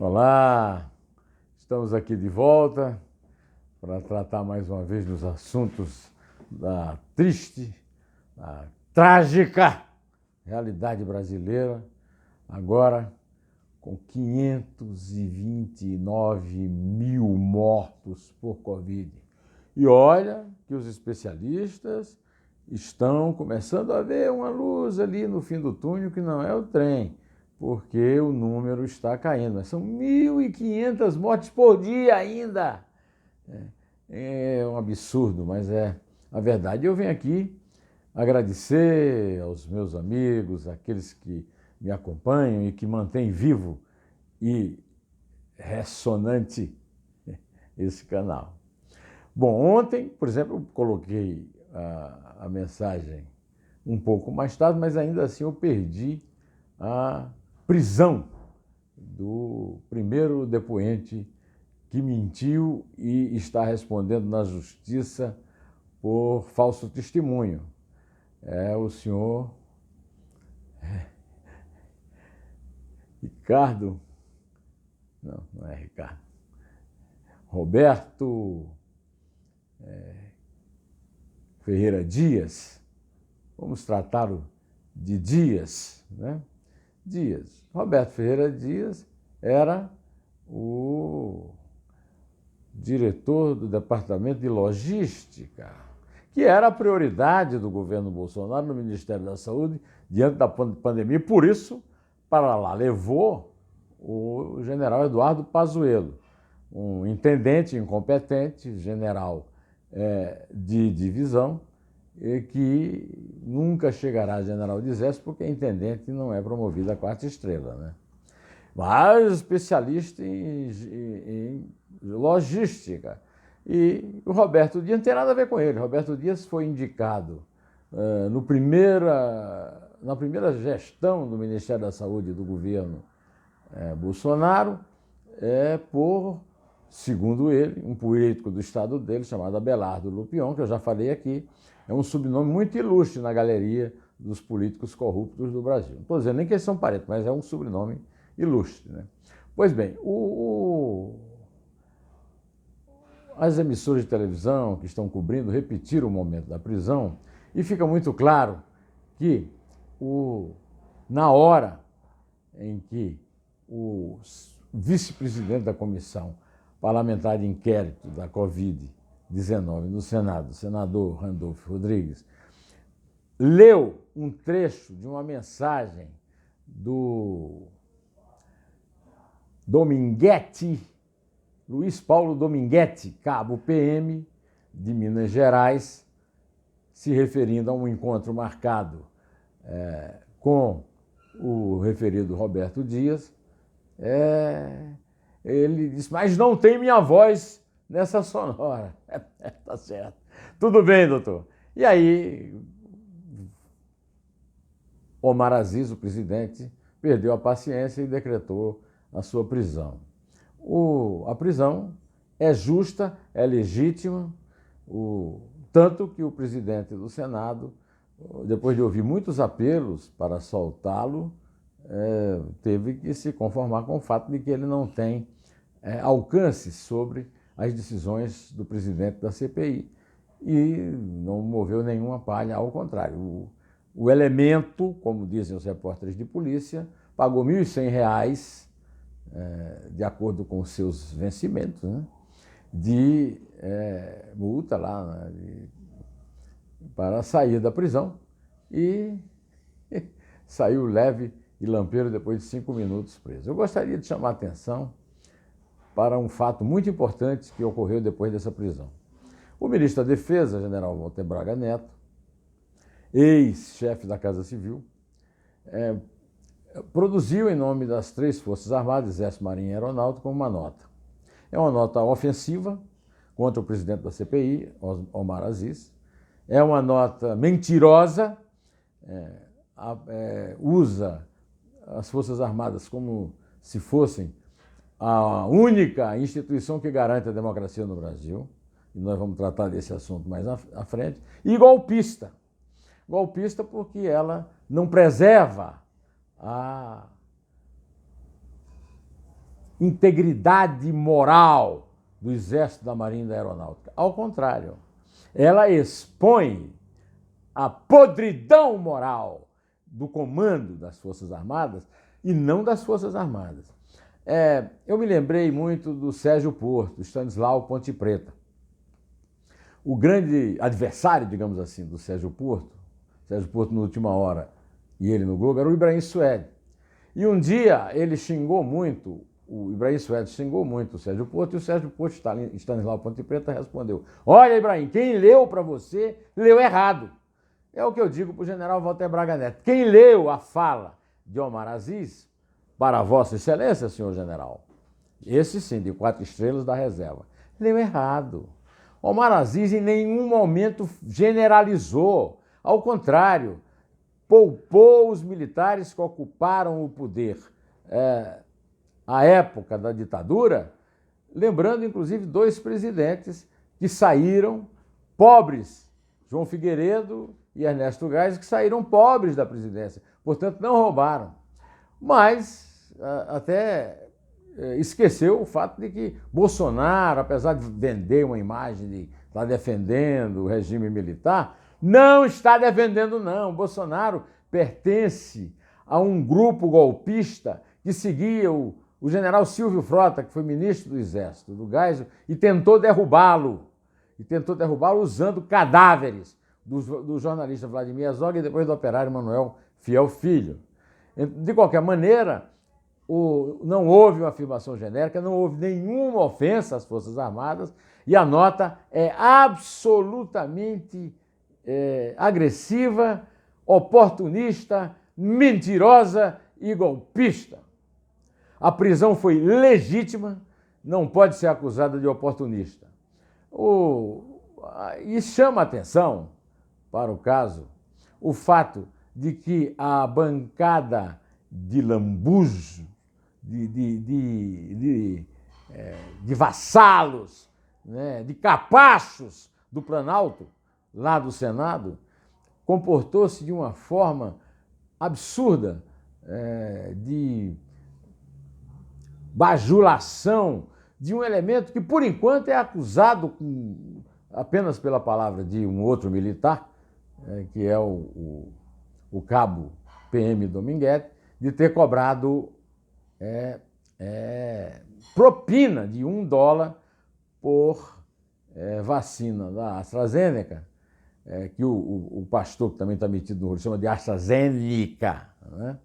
Olá, estamos aqui de volta para tratar mais uma vez dos assuntos da triste, da trágica realidade brasileira, agora com 529 mil mortos por Covid. E olha que os especialistas estão começando a ver uma luz ali no fim do túnel, que não é o trem, porque o número está caindo. Mas são 1.500 mortes por dia ainda. É um absurdo, mas é a verdade. Eu venho aqui agradecer aos meus amigos, aqueles que me acompanham e que mantêm vivo e ressonante esse canal. Bom, ontem, por exemplo, eu coloquei a mensagem um pouco mais tarde, mas ainda assim eu perdi a prisão do primeiro depoente que mentiu e está respondendo na justiça por falso testemunho. É o senhor Ricardo, não é Ricardo, Roberto Ferreira Dias, vamos tratá-lo de Dias, né? Dias. Roberto Ferreira Dias era o diretor do Departamento de Logística, que era a prioridade do governo Bolsonaro no Ministério da Saúde diante da pandemia. Por isso, para lá levou o general Eduardo Pazuello, um intendente incompetente, general de divisão, que nunca chegará a general de exército, porque intendente não é promovido à 4ª estrela, né? Mas especialista em logística. E o Roberto Dias não tem nada a ver com ele. Roberto Dias foi indicado na primeira gestão do Ministério da Saúde do governo Bolsonaro por, segundo ele, um político do estado dele, chamado Abelardo Lupion, que eu já falei aqui, é um sobrenome muito ilustre na galeria dos políticos corruptos do Brasil. Não estou dizendo nem que eles são parentes, mas é um sobrenome ilustre, né? Pois bem, as emissoras de televisão que estão cobrindo repetiram o momento da prisão e fica muito claro que na hora em que o vice-presidente da Comissão Parlamentar de Inquérito da Covid-19 no Senado, o senador Randolfo Rodrigues, leu um trecho de uma mensagem do Dominguete, Luiz Paulo Dominguete, cabo PM de Minas Gerais, se referindo a um encontro marcado com o referido Roberto Dias. Ele disse, mas não tem minha voz nessa sonora. Tá certo. Tudo bem, doutor. E aí, Omar Aziz, o presidente, perdeu a paciência e decretou a sua prisão. A prisão é justa, é legítima, tanto que o presidente do Senado, depois de ouvir muitos apelos para soltá-lo, teve que se conformar com o fato de que ele não tem alcance sobre as decisões do presidente da CPI e não moveu nenhuma palha, ao contrário. O elemento, como dizem os repórteres de polícia, pagou R$ 1.100, de acordo com os seus vencimentos, né, de multa lá, né, para sair da prisão, e saiu leve e lampeiro depois de 5 minutos preso. Eu gostaria de chamar a atenção para um fato muito importante que ocorreu depois dessa prisão. O ministro da Defesa, general Walter Braga Neto, ex-chefe da Casa Civil, produziu em nome das 3 Forças Armadas, Exército, Marinha e Aeronáutica, uma nota. É uma nota ofensiva contra o presidente da CPI, Omar Aziz. É uma nota mentirosa, usa as Forças Armadas como se fossem a única instituição que garante a democracia no Brasil, e nós vamos tratar desse assunto mais à frente, e golpista. Golpista porque ela não preserva integridade moral do Exército, da Marinha e da Aeronáutica. Ao contrário, ela expõe a podridão moral do comando das Forças Armadas e não das Forças Armadas. Eu me lembrei muito do Sérgio Porto, Stanislau Ponte Preta. O grande adversário, digamos assim, do Sérgio Porto na Última Hora e ele no Globo, era o Ibrahim Suede. E um dia ele xingou muito, o Ibrahim Suede xingou muito o Sérgio Porto, e o Sérgio Porto, Stanislau Ponte Preta, respondeu: olha, Ibrahim, quem leu para você, leu errado. É o que eu digo para o general Walter Braga Neto. Quem leu a fala de Omar Aziz, para Vossa Excelência, senhor general, esse sim, de 4 estrelas da reserva, leu errado. Omar Aziz em nenhum momento generalizou. Ao contrário, poupou os militares que ocuparam o poder à época da ditadura, lembrando inclusive 2 presidentes que saíram pobres, João Figueiredo e Ernesto Geisel, que saíram pobres da presidência, portanto não roubaram. Mas até esqueceu o fato de que Bolsonaro, apesar de vender uma imagem de estar defendendo o regime militar, não está defendendo, não. Bolsonaro pertence a um grupo golpista que seguia o general Silvio Frota, que foi ministro do Exército, do Geisel, e tentou derrubá-lo. Usando cadáveres do jornalista Vladimir Herzog e depois do operário Manuel Fiel Filho. De qualquer maneira, não houve uma afirmação genérica, não houve nenhuma ofensa às Forças Armadas e a nota é absolutamente agressiva, oportunista, mentirosa e golpista. A prisão foi legítima, não pode ser acusada de oportunista. E chama a atenção para o caso o fato de que a bancada de lambujo, de vassalos, né, de capachos do Planalto, lá do Senado, comportou-se de uma forma absurda, de bajulação de um elemento que, por enquanto, é acusado apenas pela palavra de um outro militar, que é o cabo PM Dominguete, de ter cobrado propina de $1 por vacina da AstraZeneca, que o pastor, que também está metido no rolo, chama de AstraZeneca, né?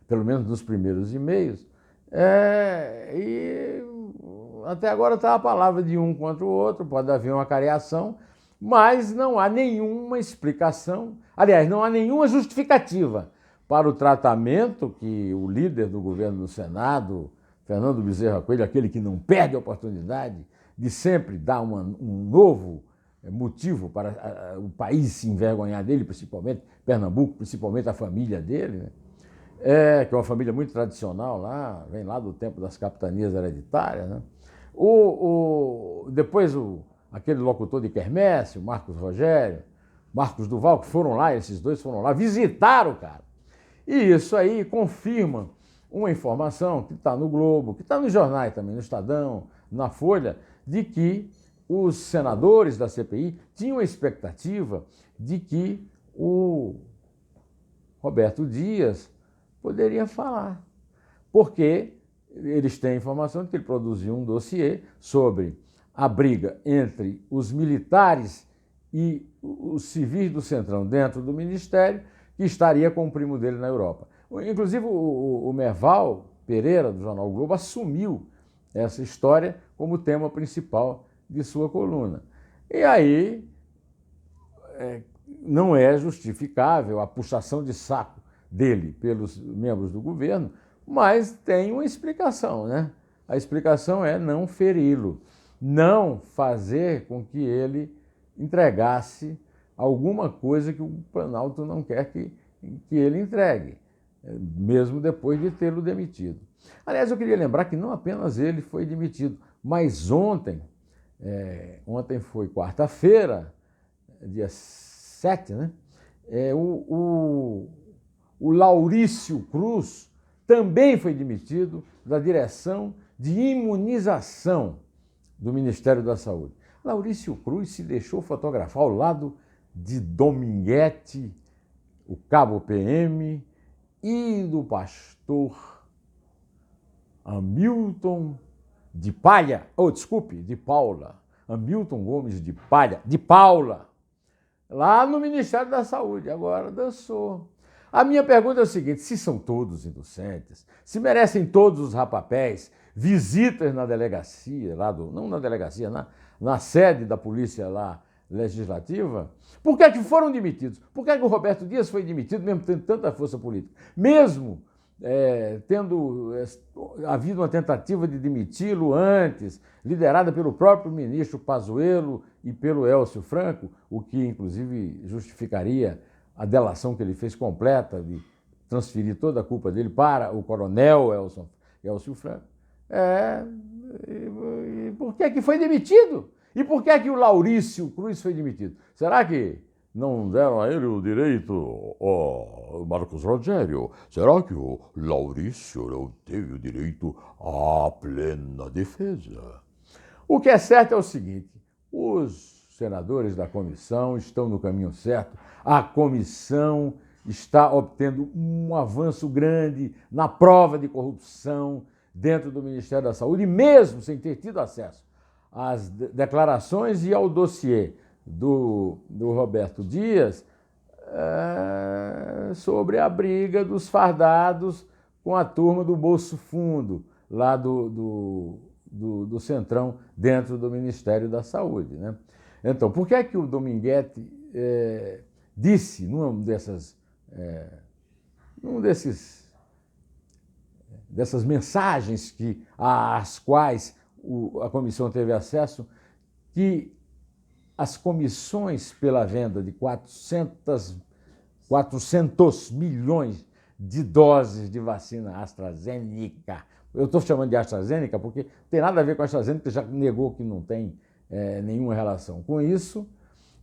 Pelo menos nos primeiros e-mails. E até agora está a palavra de um contra o outro, pode haver uma cariação, mas não há nenhuma explicação, aliás, não há nenhuma justificativa para o tratamento que o líder do governo no Senado, Fernando Bezerra Coelho, aquele que não perde a oportunidade de sempre dar um novo motivo para o país se envergonhar dele, principalmente Pernambuco, principalmente a família dele, né? Que é uma família muito tradicional lá, vem lá do tempo das capitanias hereditárias, né? Depois aquele locutor de quermesse, o Marcos Rogério, Marcos Duval, que foram lá, esses dois foram lá, visitaram o cara. E isso aí confirma uma informação que está no Globo, que está nos jornais também, no Estadão, na Folha, de que os senadores da CPI tinham a expectativa de que o Roberto Dias poderia falar, porque eles têm a informação de que ele produziu um dossiê sobre a briga entre os militares e os civis do Centrão dentro do Ministério, que estaria com o primo dele na Europa. Inclusive o Merval Pereira, do jornal o Globo, assumiu essa história como tema principal de sua coluna. E aí não é justificável a puxação de saco dele pelos membros do governo, mas tem uma explicação, né? A explicação é não feri-lo, não fazer com que ele entregasse alguma coisa que o Planalto não quer que ele entregue, mesmo depois de tê-lo demitido. Aliás, eu queria lembrar que não apenas ele foi demitido, mas ontem foi quarta-feira, dia 7, né? O Laurício Cruz, também foi demitido da direção de imunização do Ministério da Saúde. Laurício Cruz se deixou fotografar ao lado de Dominguete, o cabo PM, e do pastor Hamilton de Palha, de Paula, Hamilton Gomes de Palha, de Paula, lá no Ministério da Saúde. Agora dançou. A minha pergunta é o seguinte: se são todos inocentes, se merecem todos os rapapéis, visitas na delegacia, não na delegacia, na sede da polícia lá legislativa, por que é que foram demitidos? Por que é que o Roberto Dias foi demitido, mesmo tendo tanta força política? Mesmo tendo havido uma tentativa de demiti-lo antes, liderada pelo próprio ministro Pazuello e pelo Élcio Franco, o que inclusive justificaria a delação que ele fez completa de transferir toda a culpa dele para o coronel Élcio Franco. E por que é que foi demitido? E por que é que o Laurício Cruz foi demitido? Será que não deram a ele o direito, Marcos Rogério? Será que o Laurício não teve o direito à plena defesa? O que é certo é o seguinte: os senadores da comissão estão no caminho certo. A comissão está obtendo um avanço grande na prova de corrupção dentro do Ministério da Saúde, mesmo sem ter tido acesso às declarações e ao dossiê do Roberto Dias sobre a briga dos fardados com a turma do Bolso Fundo, lá do Centrão, dentro do Ministério da Saúde, né? Então, por que é que o Dominguete disse, dessas mensagens às quais a comissão teve acesso, que as comissões pela venda de 400 milhões de doses de vacina AstraZeneca, eu estou chamando de AstraZeneca porque tem nada a ver com a AstraZeneca, já negou que não tem nenhuma relação com isso,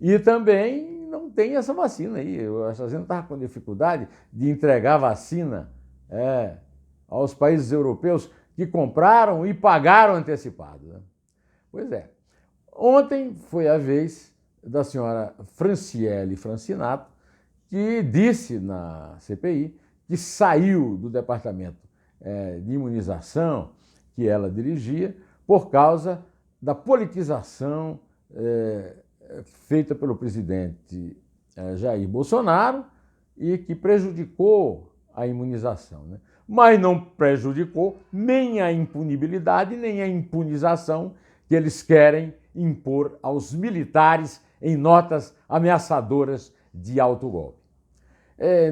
e também não tem essa vacina aí. A AstraZeneca estava com dificuldade de entregar vacina aos países europeus que compraram e pagaram antecipado, né? Pois é. Ontem foi a vez da senhora Franciele Francinato, que disse na CPI que saiu do departamento de imunização que ela dirigia por causa da politização feita pelo presidente Jair Bolsonaro e que prejudicou a imunização, né? Mas não prejudicou nem a impunibilidade, nem a impunização que eles querem impor aos militares em notas ameaçadoras de autogolpe.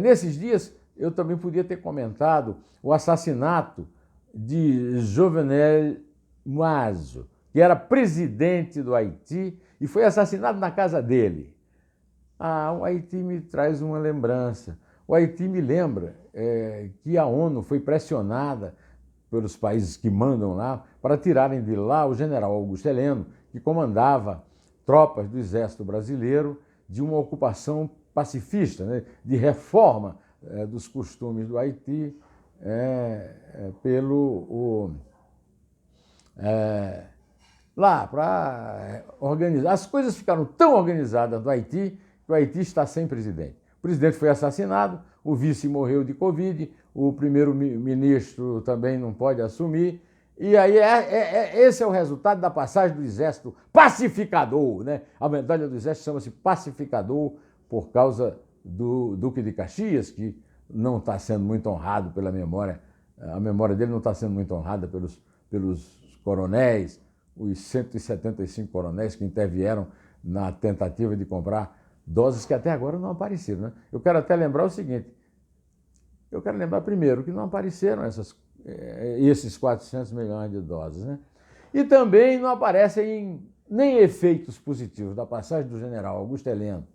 Nesses dias, eu também podia ter comentado o assassinato de Jovenel Moise, que era presidente do Haiti e foi assassinado na casa dele. O Haiti me traz uma lembrança. O Haiti me lembra que a ONU foi pressionada pelos países que mandam lá para tirarem de lá o general Augusto Heleno, que comandava tropas do Exército Brasileiro de uma ocupação pacifista, né, de reforma dos costumes do Haiti lá para organizar. As coisas ficaram tão organizadas no Haiti que o Haiti está sem presidente. O presidente foi assassinado, o vice morreu de Covid, o primeiro-ministro também não pode assumir. E aí esse é o resultado da passagem do Exército Pacificador, né? A medalha do Exército chama-se Pacificador por causa do Duque de Caxias, que não está sendo muito honrado pela memória, a memória dele não está sendo muito honrada pelos coronéis, os 175 coronéis que intervieram na tentativa de comprar doses que até agora não apareceram, né? Eu quero até lembrar o seguinte, eu quero lembrar primeiro que não apareceram esses 400 milhões de doses, né? E também não aparecem nem efeitos positivos da passagem do general Augusto Heleno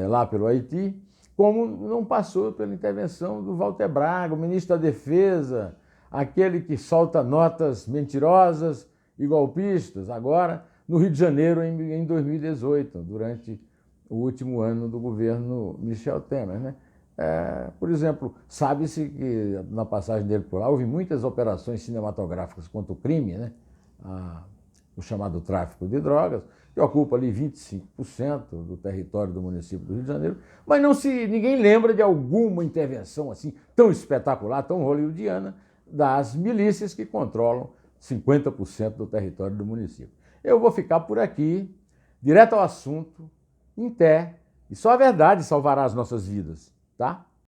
lá pelo Haiti, como não passou pela intervenção do Walter Braga, o ministro da Defesa, aquele que solta notas mentirosas e golpistas, agora no Rio de Janeiro em 2018, durante o último ano do governo Michel Temer, né? Por exemplo, sabe-se que na passagem dele por lá houve muitas operações cinematográficas contra o crime, né? O chamado tráfico de drogas, que ocupa ali 25% do território do município do Rio de Janeiro, mas ninguém lembra de alguma intervenção assim tão espetacular, tão hollywoodiana, das milícias que controlam 50% do território do município. Eu vou ficar por aqui, direto ao assunto, em té, e só a verdade salvará as nossas vidas, tá?